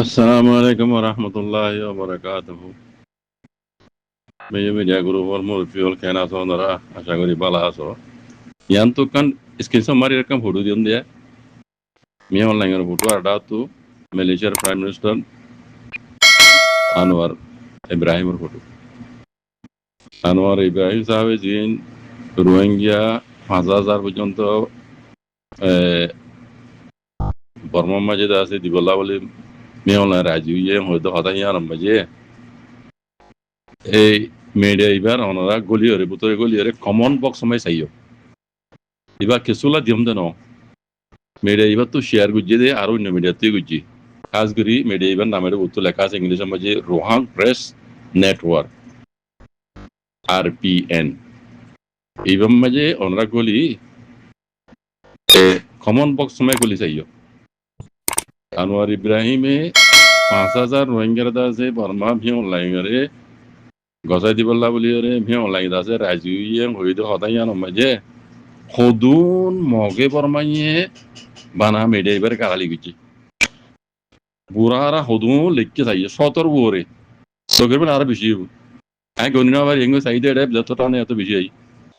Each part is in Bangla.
আসসালামু আলাইকুম রহমতুল্লাহি বারাকাতুহু। মিডিয়া গ্রুপর মুরব্বিয়ল কেন আছো ওনারা? আশা করি ভালো আছো। ইয়ান তো কান স্ক্রিনশট মারি রাখলাম ফটো দিন দিয়া। মি অনলাইনের ফটো আর দাও মালয়েশিয়ার প্রাইম মিনিস্টার আনোয়ার ইব্রাহিমের ফটো। আনোয়ার ইব্রাহিম সাহেব জিন রোহিঙ্গা 5,000 পর্যন্ত বর্মা মাঝে আছে দিবল্লা বলে মি অনলাইন রাজি হইয়ে হয়তো হতাই আরম্ভ যে এই মিডিয়া এবার ওনারা গলিয়রে ভিতরে গলিয়রে কমন বক্স সময় চাইও এবার কিছুলা দিম দেন মিডিয়া এবার তো শেয়ার গুজিয়ে দিয়ে আর অন্য মিডিয়াতে গুজি খাস করি মিডিয়া এবার নামের উত্তর লেখা আছে ইংলিশের মাঝে রোহাং প্রেস নেটওয়ার্ক RPN এইবার মাঝে ওনারা গলি কমন বক্স সময় গলি চাইও আনোয়ার ইব্রাহিমে 5,000 রোহিঙ্গার আছে বর্মা ভি অনলাইনে গজাই দিবল্লা বলি ভি অনলাইন আছে রাজুইয়ে হইতে হতাই আনো মাঝে সদুন মগে বর্মাইয়ে বানা মিডিয়া এবার কালি গুজি বুড়ারা সদুন লেখকে চাইয়ে সতর বুড়ে তোকে আরো বেশি আমি গণিনা আবার এঙ্গো সাইডে এটা যতটা নেই এত বেশি আই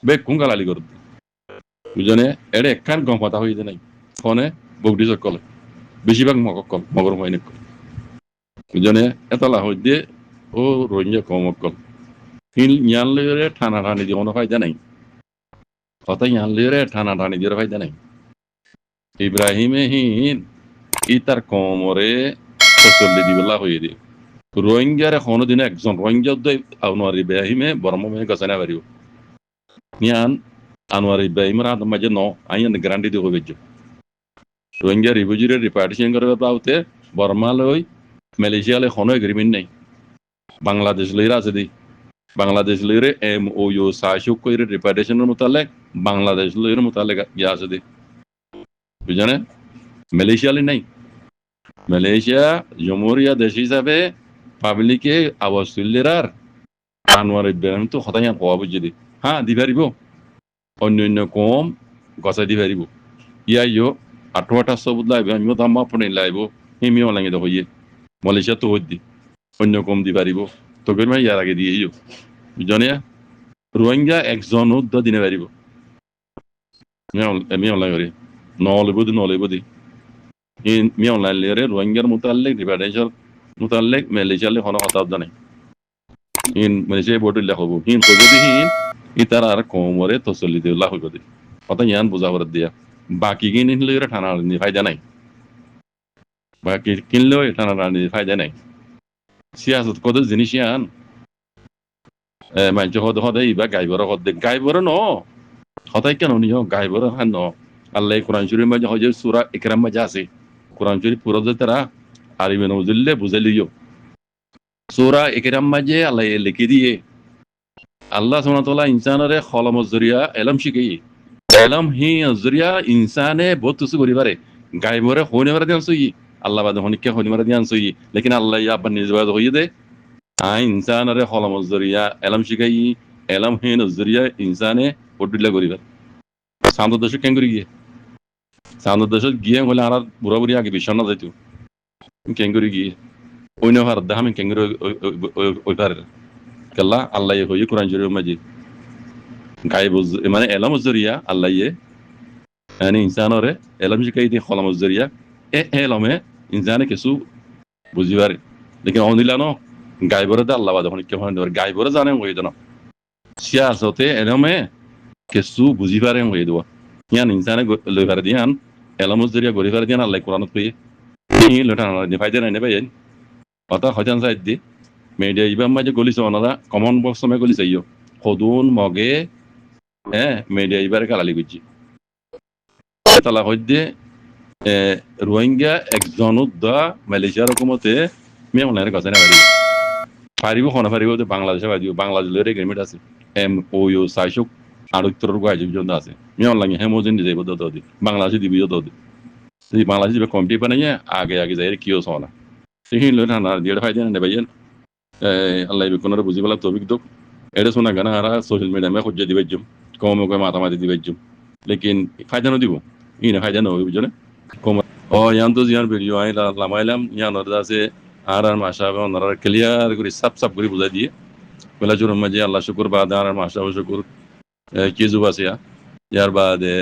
বেগ কোন কালালি করতে বুঝনে এটা একখান গম পাতা হইতে নাই ফোনে বগডি চকলে বেশিরভাগ মককল মগর হয়নি বুঝনে এতলা হই দিয়ে ও রোহিঙ্গা কমকল হিল ইয়ান লইরে ঠানা ঠানি দিয়ে কোনো ফায়দা নাই কথা ইয়ান লইরে ঠানা ঠানি দিয়ে ফায়দা নাই ইব্রাহিমে হিন ই তার কমরে ফসল দিবলা হয়ে দিয়ে রোহিঙ্গারে কোনো দিনে একজন রোহিঙ্গা আনোয়ার ইব্রাহিমে বর্মে গছানা পারিব ইয়ান আনোয়ার ইব্রাহিমের হাত মাঝে আইন গ্যারান্টি দিয়ে হয়ে রোহিঙ্গা রিফিউজিরে রিপার্টিশন করে পাওতে বর্মা লই মালয়েশিয়ালে কোনো এগ্রিমেন্ট নাই বাংলাদেশ লইরা আছে দি বাংলাদেশ লইরে MOU সাশুক করে রিপার্টিশনের মোতালেক বাংলাদেশ লইরে মোতালেক ইয়া আছে দি বুঝানে মালয়েশিয়ালে নাই মালয়েশিয়া জমহুরিয়া দেশ হিসাবে পাবলিকে আওয়াজ তুললেরার আনোয়ার ইব্রাহিম তো হতাই হওয়া বুঝে দি হ্যাঁ দি পারিব অন্য অন্য কম গছাই দি পারিব ইয়াইও 18 সবুদ লাইব আমিও দাম আপনি লাইব হিমিও লাগে তো হইয়ে মালয়েশিয়া তো হইদি অন্য কম দি পারিব তো গরমা ইয়ার আগে দিয়ে বুঝনে রোহিঙ্গা একজন দিনে পারিব আমি অনলাইন করি নলেব দি মি অনলাইন লিয়ারে রোহিঙ্গার মোতালেক রিপার্টিশন মোতালেক মালয়েশিয়ালে হন হতাব জানে হিন মালয়েশিয়া বোর্ড লেখ হবো হিন কইব দি হিন ইতার আর কমরে তসল্লি দিয়ে লাখ হইব দি কথা ইয়ান বুঝা করে দিয়া বাকি কিন লইরে ঠানা ফায়দা নাই বাকি কিনলেও ঠানা ফায়দা নাই সিয়াসত কত জিনিস ইয়ান মানুষ হদাই বা গাইবর হদে গাইবর ন হতাই কেন নিও গাইবর হান ন আল্লাহ কোরআন শরীফের মাঝে হয় যে সূরা ইকরাম মাঝে আছে কোরআন শরীফ পুরো যে তারা আরিবে নজুল্লে বুঝাইলিও সূরা ইকরাম মাঝে আল্লাহ লিখে দিয়ে আল্লাহ সুবহানাহু ওয়া তাআলা ইনসানরে খলম জরিয়া এলম শিখাই এলম হি জরিয়া ইনসানে বহুত কিছু করি পারে গাইবরে হইনে পারে দিয়ান সই আল্লাহ বাদে হনিকে হইনে পারে দিয়ান সই লেকিন আল্লাহ ইয়া আবার নিজ বাদ হইয়ে দে ইনসানরে খলম জরিয়া এলম শিখাই এলম হি জরিয়া ইনসানে পড়িলা করি পারে সামন্ত দেশ কেন করি গিয়ে সামন্ত দেশ গিয়ে হলে আর বুড়া বুড়ি আগে বিষণ না যাইতো কেন করি গিয়ে অন্য ভার দেখা আমি কেন ওই পারে কেলা আল্লাহ হইয়ে কোরআন শরীফের মাঝে গাইব মানে এলম জরিয়া আল্লাহ يعني ইনসানরে এলম শিখাই দিয়ে খলম জরিয়া এলমে ইনসানে কিছু বুঝিবারে লেকিন অনিলা ন গাইবরে দে আল্লাহ বাদে হনিকে হন গাইবরে জানে হই দেন সিয়াসতে এলমে কিছু বুঝিবারে হই দেওয়া ইয়ান ইনসানে লইবারে দিয়ান এলম জরিয়া গরিবারে দিয়ান আল্লাহ কোরআনত কই ই লটান ফায়দা নাই নেবে কথা হজান সাইদ দি মিডিয়া ইবাম মাঝে গলিছে ওনারা কমন বক্স সময় গলিছে ইয়ো সদুন মগে মিডিয়া ইবারে কালালি গুজি তালা হইতে রোহিঙ্গা একজন মালয়েশিয়ার হুকুমতে মেয়ে গছে না পারিব হনা পারিব বাংলাদেশে পারিব বাংলাদেশের এগ্রিমেন্ট আছে MOU সাইশুক আর উত্তরের গাইজ পর্যন্ত আছে মেয়ে লাগে হেমোজেন দিয়ে যাইব দি বাংলাদেশে দিবি দি বাংলাদেশ দিবে কমিটি বানাইয়া আগে আগে যাই কিও সনা সেই লই ঠান্ডা দিয়ে ফাইদা না ভাইয়েন আল্লাহ বিকনের বুঝি পেলাম তবিক দোক এটা শোনা গানা আর সোশ্যাল মিডিয়া খুঁজে দিবে কম মাতামাতি দিবে লেকিন ফায়দা ন দিব ই না ফায়দা ন বুঝলে কম ইয়ান তো জিয়ার ভিডিও আই লামাইলাম ইয়ান ওর আছে আর মাশাআল্লাহ ওনারা ক্লিয়ার করে সাপ সাপ করে বুঝাই দিয়ে বেলা জুরুম মাঝে আল্লাহ শুকুর বাদ আর মাশাআল্লাহ শুকুর কি জুব আছে ইয়ার বাদে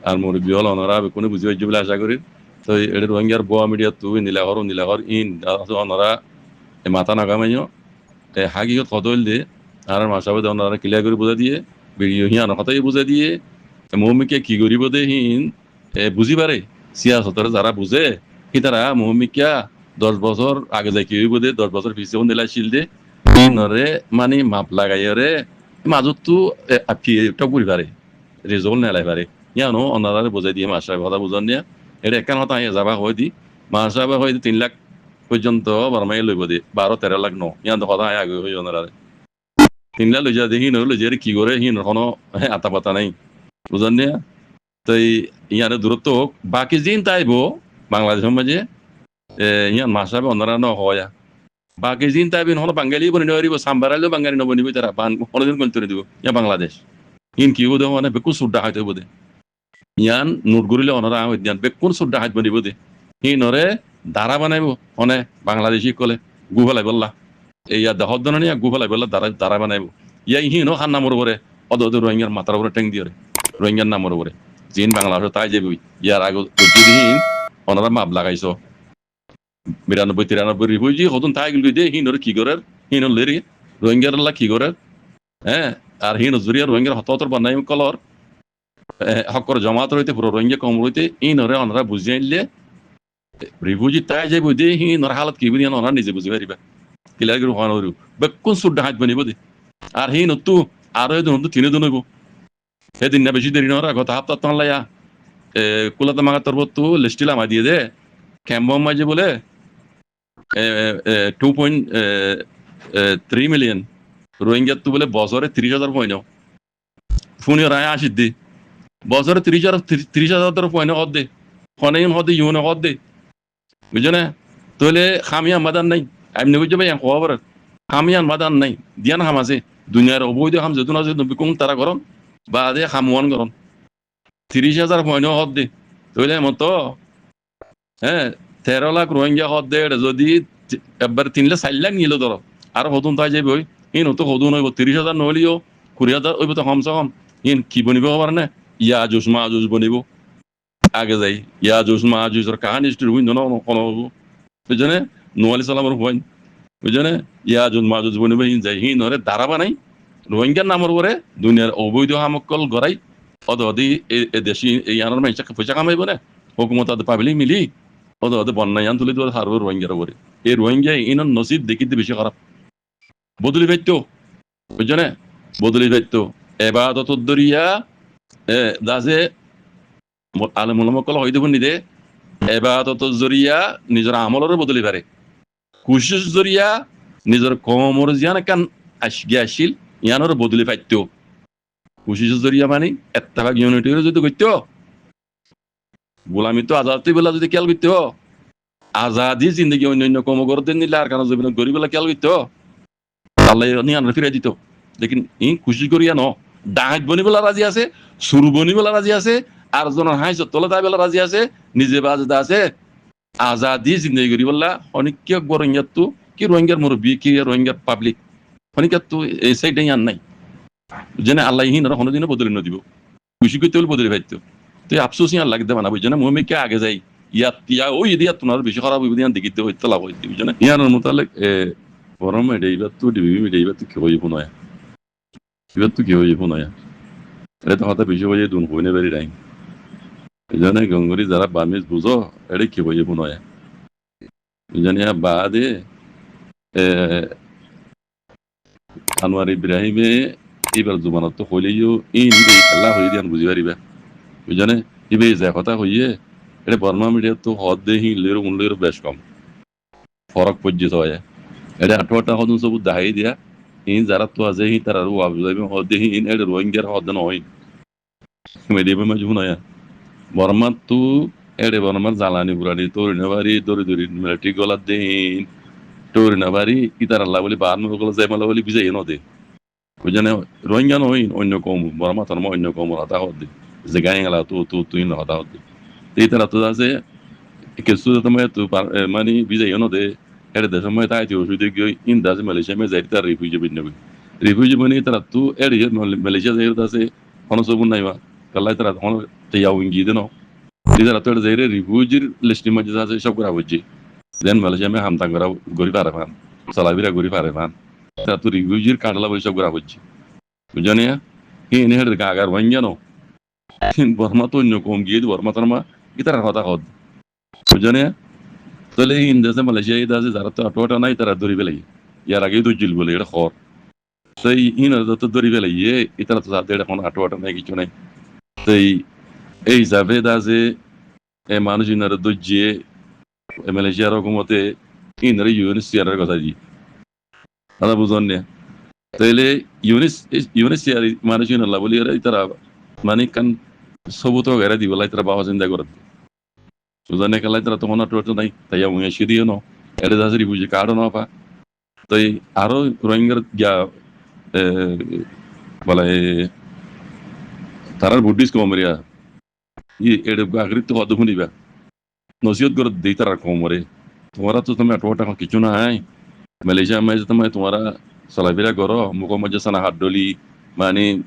আর মুরব্বী হল ওনারা কোনো বুঝি হইছে বলে আশা করি তো এটা রোহিঙ্গার বোয়া মিডিয়া তুই নীলাগর ইন ওনারা মাথা নাগামাইও হাকিগত কত হইল দে আর মাশাআল্লাহ ওনারা ক্লিয়ার করে বুঝাই দিয়ে ভিডিও হিয়ান কথাই বুঝাই দিয়ে মৌমিকে কি করিব দে হিন বুঝি পারে সিয়াসতরে যারা বুঝে কি তারা মৌমিকা 10 বছর আগে যাই কি হইব দে 10 বছর পিছিয়ে দিলা শিল দে নরে মানে মাপ লাগাইরে মাজত তো আপি একটা করি পারে রেজল্ট নেলাই পারে ইয়ানো অনারে বুঝাই দিয়ে মাসা কথা বুঝন নিয়া এটা একখান কথা যাবা হয় দি মাসা হয় 3 লাখ পর্যন্ত বরমাই লইব দে 12-13 লাখ ন ইয়ান কথা আগে হই অনারে 3 লাখ লই যা দেখি নলে যে কি করে হিন কোনো আতা পাতা নাই বুঝন নিয়া তো ইয়ারে দূরত্ব হোক বাকি দিন তাইব বাংলাদেশের মাঝে ইয়ান মাসাবে অনারা ন হয় বাকি দিন তাইবেন হলো বাঙালি বনি নরিব সাম্বারাইলো বাঙালি নবনিব তারা কোনদিন কোন তরে দিব ইয়া বাংলাদেশ ইন কি হইব মানে বেকুন সুড্ডা হাইতে হইব দে ইয়ান নোট করিলে অনারা ইয়ান বেকুন সুড্ডা হাইত বনিব দে হিনরে দারা বানাইব অনে বাংলাদেশি কলে গুফেলাই বললা ইয়া দহর দননি গুফেলাই বললা দারা বানাইব ইয়া হিনো খান নামর পরে অদ রোহিঙ্গার মাথার উপরে টেং দিয়ে রোহিঙ্গার নামর উপরে জিন বাংলাদেশ তাই যাবি ইয়ার আগে দিন ওনারা মাপ লাগাইছ 92-93 রিফিউজি হতুন তাই গেল দে হিনর কি করে হিন লেরি রোহিঙ্গার লা কি করে হ্যাঁ আর হিন জুরিয়া রোহিঙ্গার হততর বানাই কলর হকর জমাত রইতে পুরো রোহিঙ্গা কম রইতে ইনরে ওনারা বুঝিয়ে আনলে রিফিউজি তাই যাবি দে হিনর হালত কি বিনিয়ান ওনারা নিজে বুঝি পারিবা কিলা গরু হনরু বেকুন সুড্ডা হাত বনিব দে আর হিন তো আর এদিন তো 3 দিন হইব এদিন না বেশি দেরি নরা গত হাপ্তা তনলায়া কুলাতে মাগা তরবত তো লিস্টিলা মা দিয়ে দে ক্যাম্বম মাঝে বলে 2.3 মিলিয়ন রোহিঙ্গা তো বলে বছরে 30,000 পয়নো ফুনি রায় আসিদ দে বছরে 30,000 পয়নো হদ দে ফনেন হদ ইউন হদ দে বুঝছো না তাহলে খামিয়া মাদান নাই আমি বুঝছো ভাই খবর খামিয়ান মাদান নাই দিয়ান হাম আছে দুনিয়ার অবৈধ হাম যেতুন আছে বিকুম তারা করন বা দে খামওয়ান করন 30,000 পয়নো হদ দে তাহলে মতো হ্যাঁ 13 লাখ রোহিঙ্গা হদ দে যদি একবার 3-4 লাখ নিল ধরো আর হতুন তাই যাবি ওই ইন তো হতুন হইব 30,000 নহলিও 20,000 হইব তো কমসে কম ইন কি বনিব হবার না ইয়া জুস মা জুস বনিব আগে যাই ইয়া জুস মা জুসর কাহানি স্টোর হইন না কোনো বুঝনে নোয়ালি সালামর হইন বুঝনে ইয়া জুস মা জুস বনিব হিন যাই হিন হরে দাঁড়া বানাই রোহিঙ্গার নামর করে দুনিয়ার অবৈধ হামকল গড়াই অদি দেশি ইয়ানোর মাইসা পয়সা কামাইব না হুকুমত পাবলি মিলি ওদের বন্যায়ান তুলে দেওয়ার হারব রোহিঙ্গার উপরে এই রোহিঙ্গা ইনন নসিব দেখিতে বেশি খারাপ বদলি ভাইত বুঝছো না বদলি ভাইত এবাদত দরিয়া দাসে আলমুলমকল হয়ে দেব নিদে এবাদত জরিয়া নিজের আমলের বদলি পারে কুশিস জরিয়া নিজের কমর জিয়ান কান আসিল ইয়ানোর বদলি পাইত কুশিস জরিয়া মানে এত্তাভাগ ইউনিটির যদি করত গোলামি তো আজাদ বেলা যদি খেয়াল করতে আজাদি জিন্দগি অন্য কম করতে নিলে আর কারণ জমিন গরিব বেলা খেয়াল করতে আল্লাহ নিয়ান ফিরাই দিত লেকিন ই খুশি করিয়া ন ডাহাত বনি বেলা রাজি আছে সুর বনি বেলা রাজি আছে আর জনের হাই তলে তাই বেলা রাজি আছে নিজে বাজদা আছে আজাদি জিন্দগি করি বললা অনেক রোহিঙ্গার তো কি রোহিঙ্গার মুরব্বী কি রোহিঙ্গার পাবলিক অনেকের তো এই সাইডে আন নাই যেন আল্লাহ হিন কোনোদিনও বদলি নদিব খুশি করতে হলে বদলি পাইতো তো আফসোস ইয়ার লাগতে বানা বুঝছো না মুমিকে আগে যাই ইয়াত ইয়া ওই দিয়া তোমার বেশি খারাপ হইব দিয়া দেখিতে হইতে লাভ হইতে বুঝছো না ইয়ার মোতালেক বরম এডাইবার তো ডিবি এডাইবার তো কি হইব নয়া এবার তো কি হইব নয়া এটা তো কথা বেশি হয়ে দুন হইনে বেরি রাই বুঝছো না গঙ্গরি যারা বামিজ বুঝো এটা কি হইব নয়া বুঝছো না বাদে আনোয়ার ইব্রাহিমে এবার জুমানত তো হইলেও ইন খেলা হয়ে দিয়ান বুঝি পারিবা বুঝনে ইবে যে কথা হইয়ে এটা বর্মা মিডিয়া তো হদ দে হিলের মূল্যের বেশ কম ফরক পর্যন্ত হয় এটা 18টা হদন সব দাহাই দিয়া ইন যারা তো আছে হি তার আর ওয়াবজাইবে হদ দে ইন এটা রোহিঙ্গার হদ নয় মেডিয়ামে মাজবু নয়া বর্মা তো এড়ে বর্মার জ্বালানি বুড়ানি তরিনাবাড়ি দরি মিলিটারি গলার দিন তরিনাবাড়ি ইতার আল্লাহ বলি বার গলা যাইমালা বলি বিজাই নদে বুঝনে রোহিঙ্গা নয় অন্য কম বর্মা ধর্ম অন্য কম হাতা হদ দে যে গায়ে গেলা তুই না হতা হতে এই তারা তো আছে que su também tu mani visa eu não de era da também tá eu ajude que in das Malaysia me zaita refugee bin ne refugee mani tara tu era Malaysia zair da se kono so bun naiwa kala tara kono te yaw ngi de no dizara to zaire refugee list ma jasa se sab kara wajji then Malaysia me ham tangara gori para fan salabira gori para fan ta tu refugee kadala boy sab kara wajji bujane he ne her ga agar wanya no Burma to nyokom gi Burma tarma gitara hota hod bujane তাহলে ইন্দাসে মালয়েশিয়া ইদাসে যারা তো আটোটা নাই তারা দড়ি বেলাই ইয়ার আগে তো জিল বলে এটা খর তাই ইন তো দড়ি বেলাই ইতারা তো যাদের এখন আটোটা নাই কিছু নাই তাই এই হিসাবে দাসে এ মানুষ ইনারা দজ্জিয়ে মালয়েশিয়ার হুকুমতে ইনারা ইউএনএসসিআর কথা জি তারা বুঝন না তাইলে ইউএনএসসিআর মানুষ ইনারা বলি ইতারা মানে কান সবুত গেরা দিবলাই তারা বাবা চিন্তা করে Suzane kala tara to hona to nai taya unga shiri no ere da sri buji karo no pa tai aro roingar ya bala tarar buddhist ko maria ye ere agrit to hodu huni ba nosiot gor dei tarar ko more tomara to tome atota ko kichu na hai Malaysia mai tome tomara salabira goro muko maja sana haddoli mani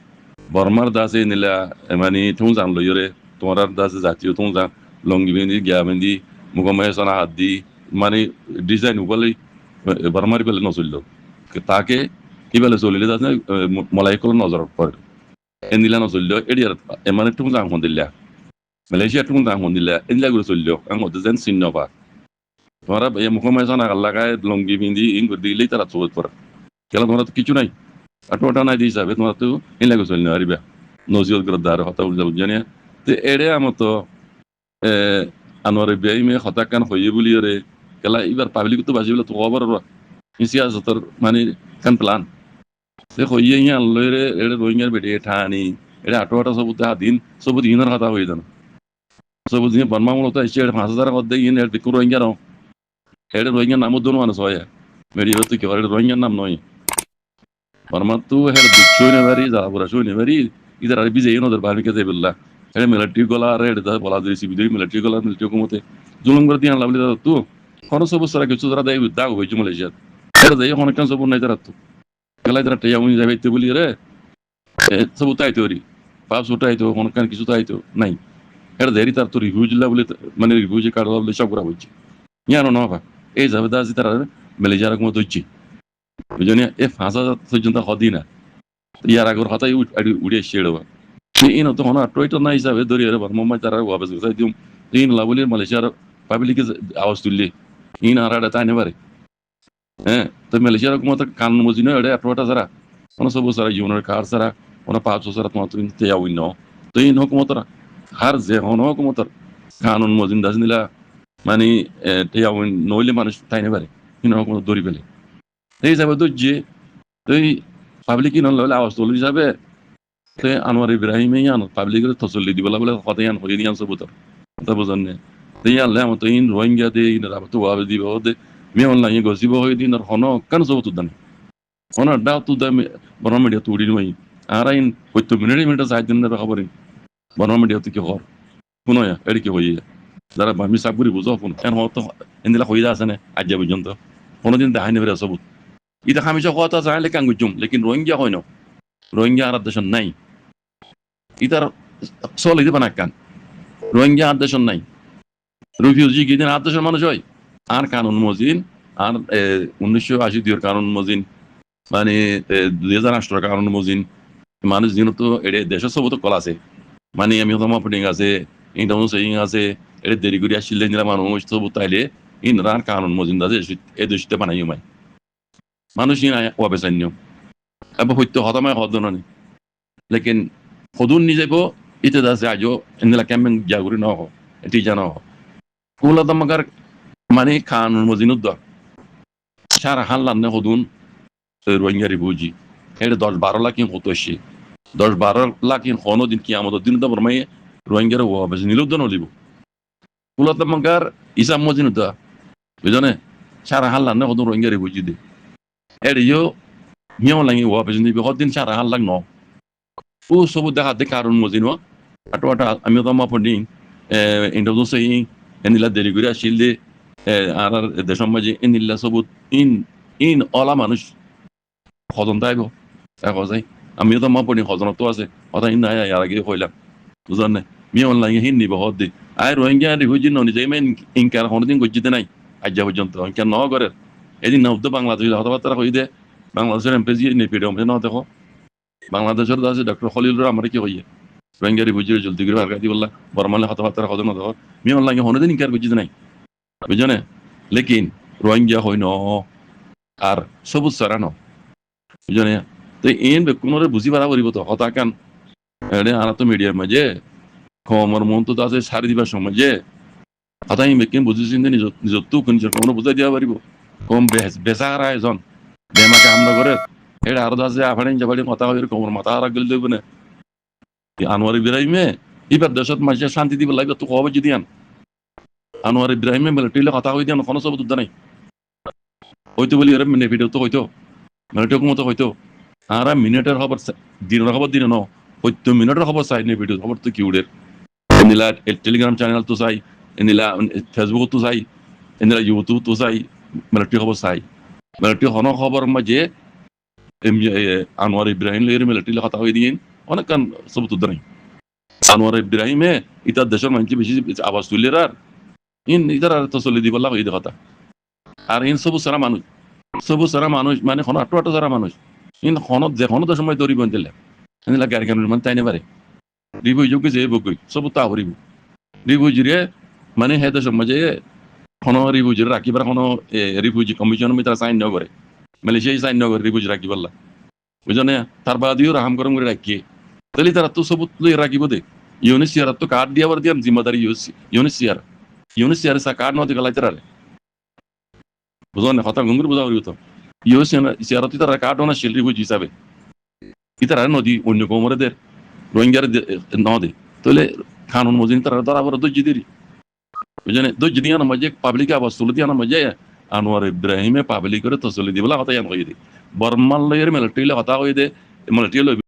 Burma dase nila mani thunjang lo yore tomara dase jatiyo thunjang longi bendi gya bendi mugamay sana haddi mani design ubali barmari bele nosullo taake ibale solile dasna malaikol nozar par endila nosullo ediar emane tungzang hondilla Malaysia tungzang hondilla endila guru sollo ango design sinnova tora be mugamay sana gallaga longi bendi ingurdi litara sot par kala tora kichu nai atota nai disa be tora tu endila guru sollo ariba noziot gradar hota ulja ujania te ere amoto anwar biai me khata kan khoye buliore kala ibar public to bajibla to gobar insia zatar mani kan plan se khoye yan loire ere roingar bede thani ere atota sobu ta din sobu dinar khata hoidan sobu din Burma mulo ta ishe 5000 godde in ere ku roingar no ere roingar namu dono an soya meri yotu ke ere roingar nam noi Burma tu ere dukshone bari za burashone bari idar arabi zeino dar bani ke de billah ere military gola red da bola desi bidoi military gola military ko mote zulum gar dian labli da tu kono sobu sara ke chudra dai da go ju Malaysia ere dai kono kan sobu nai daratu kala dara te yauni jabe te buli re sobu tai teori pap sutai to kono kan kisu tai to nai ere deri tar to review labli mane review card labli shabura hoji nyano no fa ei jabe da zitara Malaysia ko motochi bujone e fasa sojunta hodina yara gor hata udia shedo ino to hona toito na hisabe dori ere Burma mai tarar wabas gusai dium in labuli Malaysia public awas tulli in arada ta ne bare to Malaysia ko mata kanun mojino ere atota sara ono sobo sara junior car sara ono 500 sara to te ya winno to in hukumata har je ono hukumata kanun mojin dasnila mani te ya win noile manush tai ne bare ino hukumata dori bele ei hisabe to je to public in lawla awas tulli hisabe te Anwar Ibrahim yan public re tosolli dibala bole khata yan hoye yan sabutar ta bozanne te yan la mo to in rohingya de in rabatu wa di bode me online go sibo hoye din hono kan sabutu dan hono da tu da Burma media tu di noi ara in 8 minute sa din na khabarin Burma media tu ki khor kuno ya eri ki hoye dara ba mi saburi buzo kuno en hoto endila hoye da sane ajja bujonto hono din da hane bere sabut ida khamisha khota sa le kan gujum lekin rohingya hoyno rohingya aradashon nai itar solo ide banakan rohingya aradashon nai refugee giden aradashon মানুষ হয় আর কানুন মজিন আর 1980 এর কানুন মজিন মানে 2008 কানুন মজিন মানুষ দিন তো এড়ে দেশ সব তো কল আছে মানে আমি তো মাপডিং আছে ইন্টারভিউ সেইং আছে এড়ে দেরি করে আসলে নিলা মানুষ সব তাইলে ইন রান কানুন মজিন দাজে এ দেশতে বানাইও মাই মানুষ in ওয়াবেসান্য abo hoyto hodama hodononi lekin hodun ni jebo ite da se ajo endela kamen jaguri no ho eti jano kula damagar mani kanun mozinu do shara halan ne hodun roingari buji ede 10-12 lakin hotoshi 10-12 lakin hono din kiyamado din da barmay roingara wo baznilu dono libu kula damagar isa mozinu do bejone shara halan ne hodun roingari buji de ede yo Nyaw langi wa pejni bi hodin chara hal lagno fu sobu da de karun mozino atota ami to ma podin introduce এনিলা দেরি করে আসিলে আর দেশের মাঝে এনিলা সবুত ইন অলা মানুষ খজন তাইব এক যাই আমিও তো মা পড়ি খজনত আছে কথা ইন নাই আর আগে কইলাম বুঝলেন না মি অনলাইনে হিন নিব হদ দি আই রোহিঙ্গা রিফিউজি ননি যাই মেন ইনকার কোনদিন গজ্জিতে নাই আজ পর্যন্ত ইনকার ন করে এদিন না তো বাংলাদেশ কথাবার্তা কই দে বাংলাদেশের এমপিজি নেপিডে না দেখো বাংলাদেশের আছে ডক্টর খলিলুর আমার কি কইয়ে রোহিঙ্গা রিফিউজি জলদি করে ভারকা দি বললা বর্মালে কথাবার্তা কত না দেখো মি অনলাইনে কোনদিন ইনকার গজ্জিতে নাই বুঝনে লেকিন রোহিঙ্গা হই ন আর সবুজ সারানো বুঝনে তো এন বেকুনরে বুঝি পারা করিব তো হতা কান এনে আনা তো মিডিয়ার মাঝে কমর মন তো আছে সারি দিবার সময় যে হতাই বেকিন বুঝিছেন যে নিজত্ব কোনো বুঝাই দিয়া পারিব কম বেচা হারা এজন বেমাকে আমরা করে এটা আরো আছে আফারিন যাবাড়ি কথা কইর কমর মাথা হারা গেল দেব না আনোয়ার ইব্রাহিমে এবার দেশত মাঝে শান্তি দিব লাগবে তো কবে যদি আন আনোয়ার ইব্রাহিমে মিলিটারিলে কথা কই দিয়ান কোনো সব নাই হয়তো বলি এর মিনে ভিডিও তো হয়তো মিলিটারি মতো হয়তো আর মিনিটের খবর দিনের খবর দিন ন হয়তো মিনিটের খবর চাই নে ভিডিও খবর তো কি উড়ের এনিলা টেলিগ্রাম চ্যানেল তো চাই এনিলা ফেসবুক তো চাই এনিলা ইউটিউব তো চাই মিলিটারি খবর চাই মিলিটারি হন খবর মাঝে আনোয়ার ইব্রাহিম লের মিলিটারি কথা কই দিন অনেক কান সব তো নাই আনোয়ার ইব্রাহিমে ইটা দেশের মানুষ বেশি আওয়াজ তুলির আর ইন ইটার আর তো চলে দিব লাগে এই কথা আর ইন সবু সারা মানুষ মানে খন আটো সারা মানুষ ইন খনত যে খনত সময় দৌড়ি বন্ধলে এনিলা গাড়ি কানুন মানে তাই নেবারে রিভিউ যোগ্য যে বকই সব তা হরিব রিভিউ জিরে মানে হেদ সমাজে খন রিভিউ জিরে রাখিবার খন রিভিউজি কমিশন মিটার সাইন ন করে মালয়েশিয়া সাইন ন করে রিভিউ রাখি বললা বুঝনে তার বাদিও রাহাম গরম করে রাখি তাহলে তারা তো সবুত লই রাখিব দে ইউনিসিয়ার তো কার্ড দিয়াবার দিয়াম জিম্মাদারি ইউনিসিয়ার সা কার্ড নতে গলাই তারে বুঝনে কথা গঙ্গুর বুঝা করিব তো ইউনিসিয়ার তারা কার্ড না শিল রিভিউ হিসাবে ইতারা নদী অন্য কোমরেদের রোহিঙ্গার ন দে তাহলে কানুন মজিন তারা ধরা বড় দজ্জি দেরি বুঝনে দজ্জি দিয়া না মজে পাবলিক আবাস তুলে দিয়া না মজে আনোয়ার ইব্রাহিমে পাবলিক করে তসলি দিবলা কথা ইয়ান কই দে বর্মাল লয়ের মিলিটারি কথা কই দে মিলিটারি